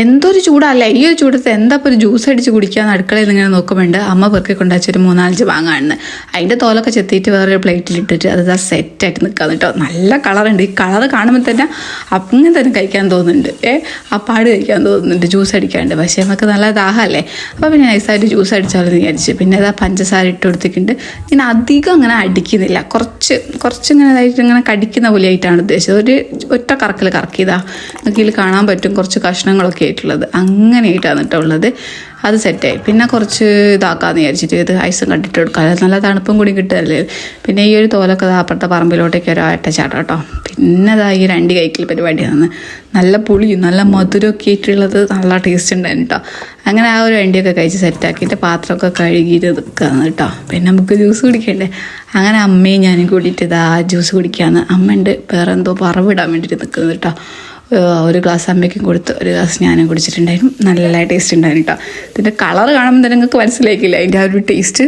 എന്തൊരു ചൂടല്ലേ ഈ ഒരു ചൂടത്ത് എന്താ ഇപ്പോൾ ഒരു ജ്യൂസ് അടിച്ച് കുടിക്കാന്ന് അടുക്കളയിൽ ഇങ്ങനെ നോക്കുമ്പോണ്ട് അമ്മ പെറുക്കി കൊണ്ടുവച്ചൊരു 4-5 മാങ്ങാണ്. അതിൻ്റെ തോലൊക്കെ ചെത്തിയിട്ട് വേറൊരു പ്ലേറ്റിലിട്ടിട്ട് അത് സെറ്റായിട്ട് നിൽക്കാന്ന് കേട്ടോ. നല്ല കളറുണ്ട്. ഈ കളർ കാണുമ്പോൾ തന്നെ അങ്ങനെ തന്നെ കഴിക്കാൻ തോന്നുന്നുണ്ട്. അപ്പാട് കഴിക്കാൻ തോന്നുന്നുണ്ട് ജ്യൂസ് അടിക്കാണ്ട്. പക്ഷേ നമുക്ക് നല്ല ദാഹമല്ലേ. അപ്പോൾ പിന്നെ നൈസായിട്ട് ജ്യൂസ് അടിച്ചാലും വിചാരിച്ച് പിന്നെ അതാ പഞ്ചസാര ഇട്ട് കൊടുത്തിട്ടുണ്ട്. ഇങ്ങനെ അധികം അങ്ങനെ അടിക്കുന്നില്ല, കുറച്ചിങ്ങനെ ഇതായിട്ട് ഇങ്ങനെ കടിക്കുന്ന പോലെ ആയിട്ടാണ് ഉദ്ദേശിച്ചത്. ഒരു ഒറ്റ കറക്കൽ കറക്കിയതാ. നമുക്ക് ഇതിൽ കാണാൻ പറ്റും കുറച്ച് കഷ്ണങ്ങളൊക്കെ ആയിട്ടുള്ളത്. അങ്ങനെയായിട്ടാണ് കേട്ടോ ഉള്ളത്. അത് സെറ്റായി. പിന്നെ കുറച്ച് ഇതാക്കാമെന്ന് വിചാരിച്ചിട്ട് ഇത് ഐസും കണ്ടിട്ട് കൊടുക്കാം. നല്ല തണുപ്പും കൂടി കിട്ടുകയല്ലേ. പിന്നെ ഈ ഒരു തോലൊക്കെ അപ്പുറത്തെ പറമ്പിലോട്ടേക്ക് ഒരു ഒറ്റച്ചാട്ടം കേട്ടോ. പിന്നെ ഇതാ ഈ 2 കൈക്കൽ പരിപാടിയാണ്. നല്ല പുളിയും നല്ല മധുരമൊക്കെ ആയിട്ടുള്ളത് നല്ല ടേസ്റ്റ് ഉണ്ടായിരുന്നു കേട്ടോ. അങ്ങനെ ആ ഒരു വണ്ടിയൊക്കെ കഴിച്ച് സെറ്റാക്കിയിട്ട് പാത്രമൊക്കെ കഴുകിയിട്ട് നിൽക്കുകയാണ് കേട്ടോ. പിന്നെ നമുക്ക് ജ്യൂസ് കുടിക്കണ്ടേ. അങ്ങനെ അമ്മയും ഞാനും കൂടിയിട്ട് ഇതാ ജ്യൂസ് കുടിക്കുകയാണ്. അമ്മ ഉണ്ട് വേറെ എന്തോ പറവിടാൻ വേണ്ടിയിട്ട് നിൽക്കുന്നത് കേട്ടോ. ഒരു ഗ്ലാസ് അമ്മയ്ക്കും കൊടുത്ത് ഒരു ഗ്ലാസ് ഞാനും കുടിച്ചിട്ടുണ്ടായിരുന്നു. നല്ല ടേസ്റ്റ് ഉണ്ടായിരുന്നു കേട്ടോ. ഇതിൻ്റെ കളർ കാണുമ്പോൾ തന്നെ നിങ്ങൾക്ക് മനസ്സിലാക്കില്ല അതിൻ്റെ ആ ഒരു ടേസ്റ്റ്.